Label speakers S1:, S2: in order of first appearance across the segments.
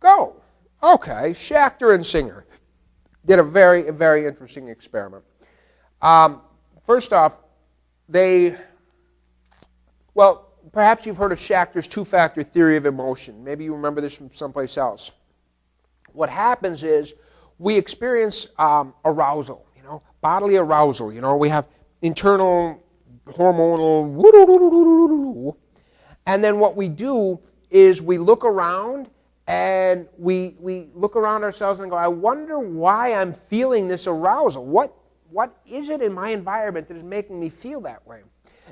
S1: Go. Okay, Schachter and Singer did a very, very interesting experiment. First off, perhaps you've heard of Schachter's two-factor theory of emotion. Maybe you remember this from someplace else. What happens is we experience arousal, bodily arousal. We have internal hormonal, and then what we do is we look around and we look around ourselves and go, I wonder why I'm feeling this arousal. What is it in my environment that is making me feel that way?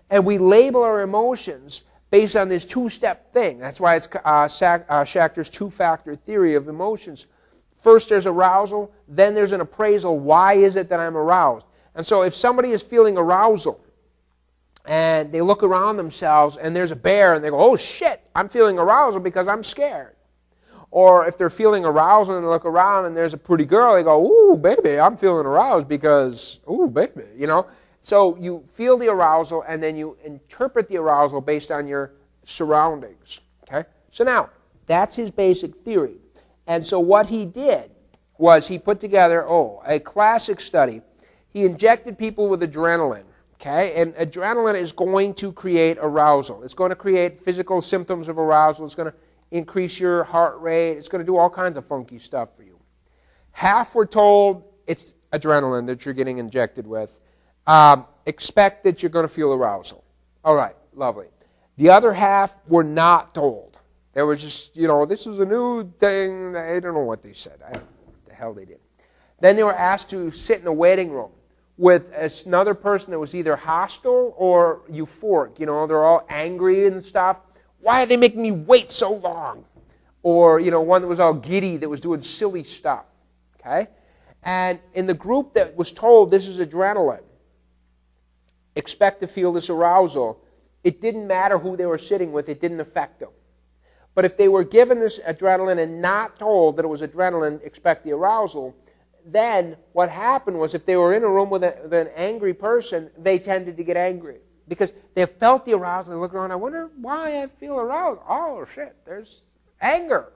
S1: And we label our emotions based on this two-step thing. That's why it's Schachter's two-factor theory of emotions. First there's arousal, then there's an appraisal. Why is it that I'm aroused? And so if somebody is feeling arousal and they look around themselves and there's a bear and they go, oh shit, I'm feeling arousal because I'm scared. Or if they're feeling arousal and they look around and there's a pretty girl, they go, ooh, baby, I'm feeling aroused because, ooh, baby, So you feel the arousal and then you interpret the arousal based on your surroundings, okay? So now, that's his basic theory. And so what he did was he put together, a classic study. He injected people with adrenaline, okay? And adrenaline is going to create arousal. It's going to create physical symptoms of arousal. It's going to increase your heart rate. It's going to do all kinds of funky stuff for you. Half were told it's adrenaline that you're getting injected with. Expect that you're going to feel arousal. All right, lovely. The other half were not told. They were just, this is a new thing. I don't know what they said. I don't know what the hell they did. Then they were asked to sit in a waiting room with another person that was either hostile or euphoric. They're all angry and stuff. Why are they making me wait so long? Or, one that was all giddy that was doing silly stuff. Okay? And in the group that was told this is adrenaline, expect to feel this arousal, it didn't matter who they were sitting with. It didn't affect them. But if they were given this adrenaline and not told that it was adrenaline, expect the arousal, then what happened was if they were in a room with an angry person, they tended to get angry. Because they felt the arousal, they look around, I wonder why I feel aroused. Oh, shit, there's anger.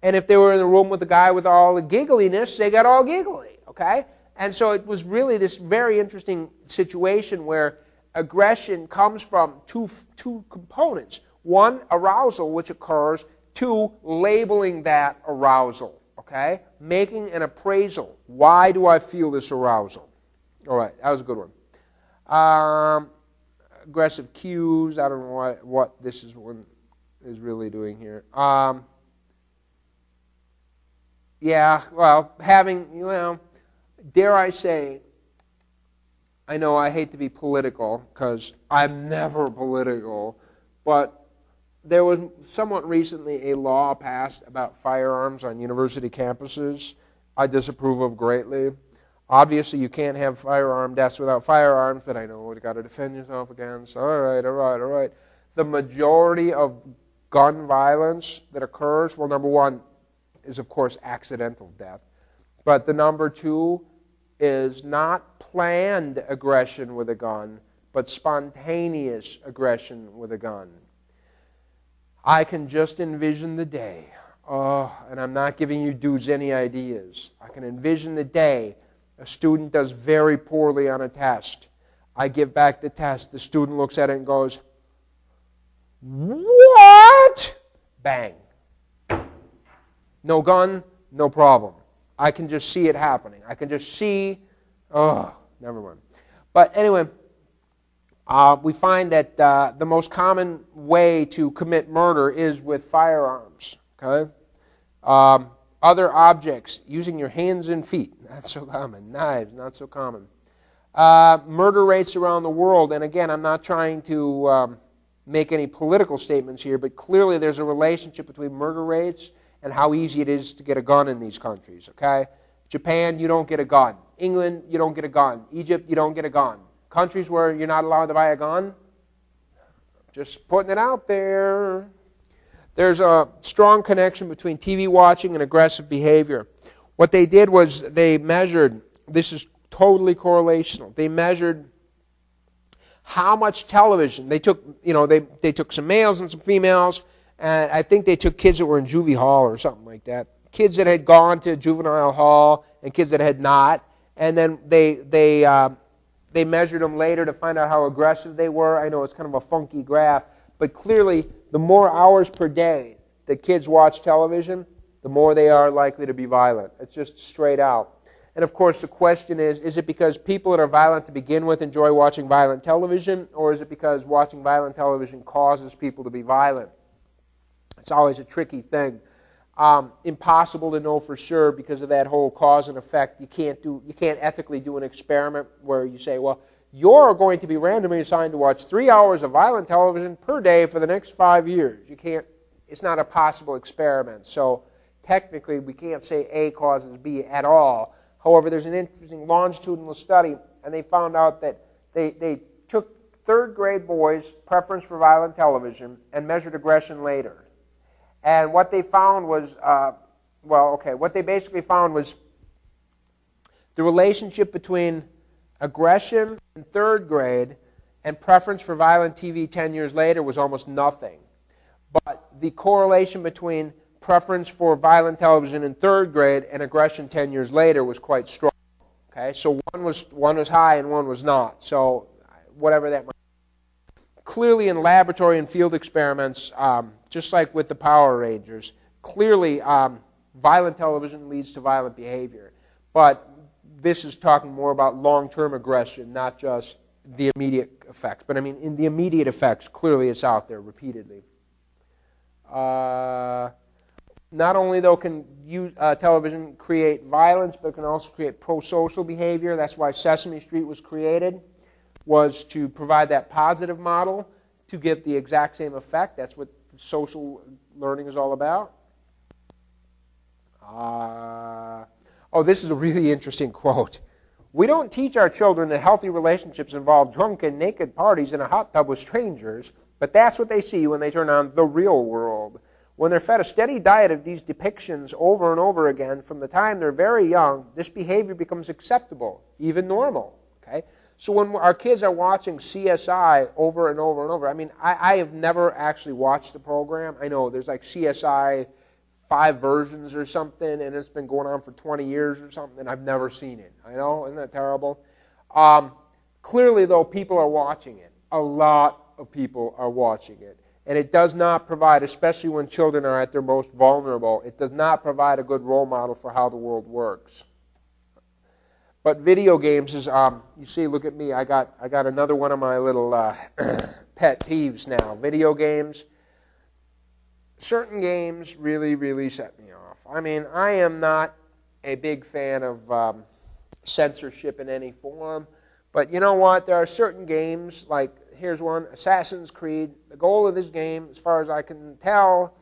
S1: And if they were in the room with the guy with all the giggliness, they got all giggly, okay? And so it was really this very interesting situation where aggression comes from two components. One, arousal, which occurs. Two, labeling that arousal, okay? Making an appraisal. Why do I feel this arousal? All right, that was a good one. Aggressive cues. I don't know what this is really doing here. Dare I say, I know I hate to be political because I'm never political, but there was somewhat recently a law passed about firearms on university campuses I disapprove of greatly. Obviously, you can't have firearm deaths without firearms, but I know you've got to defend yourself against. All right. The majority of gun violence that occurs, well, number one is, of course, accidental death. But the number two is not planned aggression with a gun, but spontaneous aggression with a gun. I can just envision the day, and I'm not giving you dudes any ideas. I can envision the day a student does very poorly on a test. I give back the test. The student looks at it and goes, what? Bang. No gun, no problem. I can just see it happening. I can just see, never mind. But anyway, we find that the most common way to commit murder is with firearms, okay? Other objects, using your hands and feet, not so common. Knives, not so common. Murder rates around the world, and again, I'm not trying to make any political statements here, but clearly there's a relationship between murder rates and how easy it is to get a gun in these countries, okay? Japan, you don't get a gun. England, you don't get a gun. Egypt, you don't get a gun. Countries where you're not allowed to buy a gun, just putting it out there. There's a strong connection between TV watching and aggressive behavior. What they did was they measured, this is totally correlational, they measured how much television, they took some males and some females, And I think they took kids that were in juvie hall or something like that. Kids that had gone to juvenile hall and kids that had not. And then they measured them later to find out how aggressive they were. I know it's kind of a funky graph, but clearly the more hours per day that kids watch television, the more they are likely to be violent. It's just straight out. And of course the question is it because people that are violent to begin with enjoy watching violent television, or is it because watching violent television causes people to be violent? It's always a tricky thing. Impossible to know for sure because of that whole cause and effect. You can't ethically do an experiment where you say, well, you're going to be randomly assigned to watch 3 hours of violent television per day for the next 5 years. You can't. It's not a possible experiment. So technically, we can't say A causes B at all. However, there's an interesting longitudinal study, and they found out that they took third-grade boys' preference for violent television and measured aggression later. And what they found was, what they basically found was the relationship between aggression in third grade and preference for violent TV 10 years later was almost nothing. But the correlation between preference for violent television in third grade and aggression 10 years later was quite strong. Okay, so one was high and one was not. So whatever that might be. Clearly in laboratory and field experiments, just like with the Power Rangers, clearly violent television leads to violent behavior. But this is talking more about long-term aggression, not just the immediate effects. But I mean, in the immediate effects, clearly it's out there repeatedly. Not only, though, can television create violence, but it can also create pro-social behavior. That's why Sesame Street was created, was to provide that positive model to give the exact same effect. That's what social learning is all about. This is a really interesting quote. We don't teach our children that healthy relationships involve drunken, naked parties in a hot tub with strangers, but that's what they see when they turn on The Real World. When they're fed a steady diet of these depictions over and over again from the time they're very young, this behavior becomes acceptable, even normal. Okay? So when our kids are watching CSI over and over and over, I mean, I have never actually watched the program. I know there's like CSI 5 versions or something, and it's been going on for 20 years or something, and I've never seen it. I know, isn't that terrible? Clearly, though, people are watching it. A lot of people are watching it. And it does not provide, especially when children are at their most vulnerable, it does not provide a good role model for how the world works. But video games is, you see, look at me. I got another one of my little pet peeves now. Video games. Certain games really, really set me off. I mean, I am not a big fan of censorship in any form. But you know what? There are certain games, like here's one, Assassin's Creed. The goal of this game, as far as I can tell,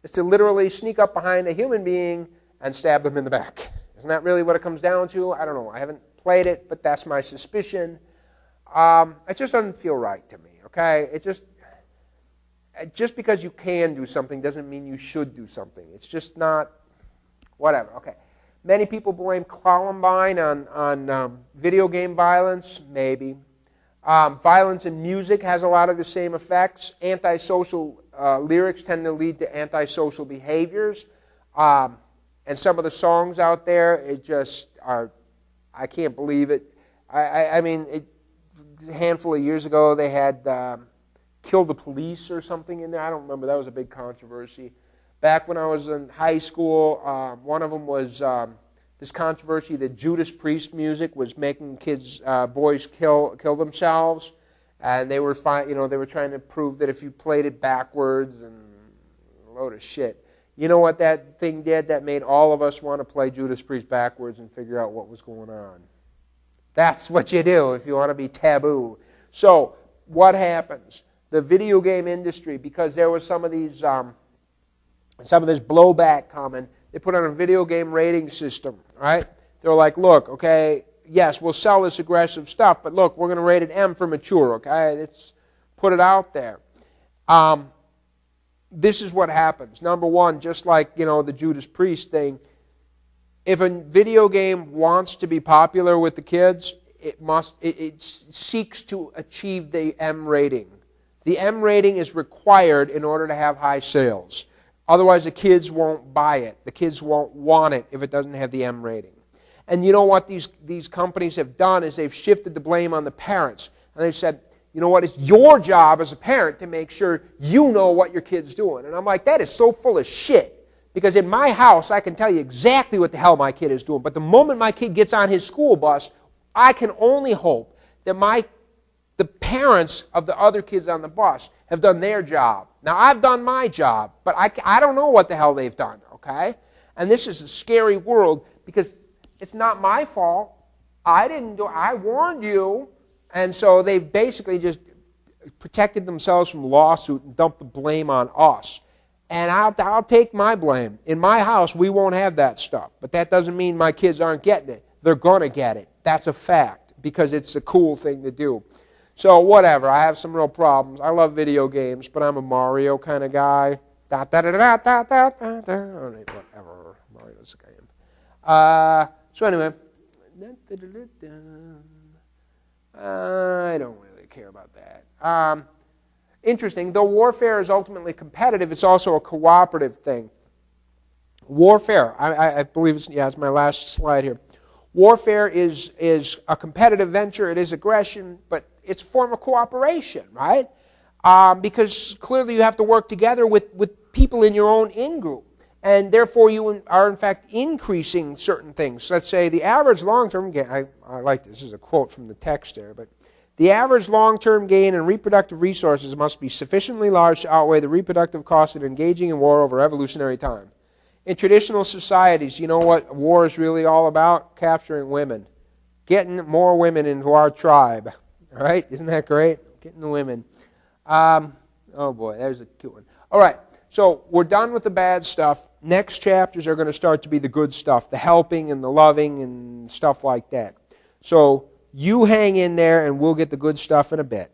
S1: is to literally sneak up behind a human being and stab them in the back. Isn't that really what it comes down to? I don't know. I haven't played it, but that's my suspicion. It just doesn't feel right to me, okay? Just because you can do something doesn't mean you should do something. It's just not, whatever, okay. Many people blame Columbine on video game violence, maybe. Violence in music has a lot of the same effects. Antisocial lyrics tend to lead to antisocial behaviors. And some of the songs out there, it just are, I can't believe it. I mean, a handful of years ago, they had Kill the Police or something in there. I don't remember. That was a big controversy. Back when I was in high school, one of them was this controversy that Judas Priest music was making boys kill themselves, and they were they were trying to prove that if you played it backwards and a load of shit. You know what that thing did? That made all of us want to play Judas Priest backwards and figure out what was going on. That's what you do if you want to be taboo. So what happens? The video game industry, because there was some of this blowback coming, they put on a video game rating system, right? They're like, look, okay, yes, we'll sell this aggressive stuff, but look, we're going to rate it M for mature, okay? Let's put it out there. This is what happens. Number one, just like, the Judas Priest thing, if a video game wants to be popular with the kids, it seeks to achieve the M rating. The M rating is required in order to have high sales. Otherwise, the kids won't buy it. The kids won't want it if it doesn't have the M rating. And you know what these companies have done is they've shifted the blame on the parents. And they've said, you know what, it's your job as a parent to make sure you know what your kid's doing. And I'm like, that is so full of shit. Because in my house, I can tell you exactly what the hell my kid is doing. But the moment my kid gets on his school bus, I can only hope that the parents of the other kids on the bus have done their job. Now, I've done my job, but I don't know what the hell they've done, okay? And this is a scary world because it's not my fault. I warned you. And so they've basically just protected themselves from lawsuit and dumped the blame on us. And I'll take my blame. In my house, we won't have that stuff. But that doesn't mean my kids aren't getting it. They're going to get it. That's a fact because it's a cool thing to do. So whatever, I have some real problems. I love video games, but I'm a Mario kind of guy. Whatever, Mario's the game. So anyway, I don't really care about that. Interesting, though warfare is ultimately competitive, it's also a cooperative thing. Warfare, I believe it's my last slide here. Warfare is a competitive venture, it is aggression, but it's a form of cooperation, right? Because clearly you have to work together with people in your own in-group. And therefore you are in fact increasing certain things. Let's say the average long-term gain, I like this is a quote from the text there, but the average long-term gain in reproductive resources must be sufficiently large to outweigh the reproductive cost of engaging in war over evolutionary time. In traditional societies, you know what war is really all about? Capturing women. Getting more women into our tribe. All right? Isn't that great? Getting the women. Oh boy, there's a cute one. All right, so we're done with the bad stuff. Next chapters are going to start to be the good stuff, the helping and the loving and stuff like that. So you hang in there and we'll get the good stuff in a bit.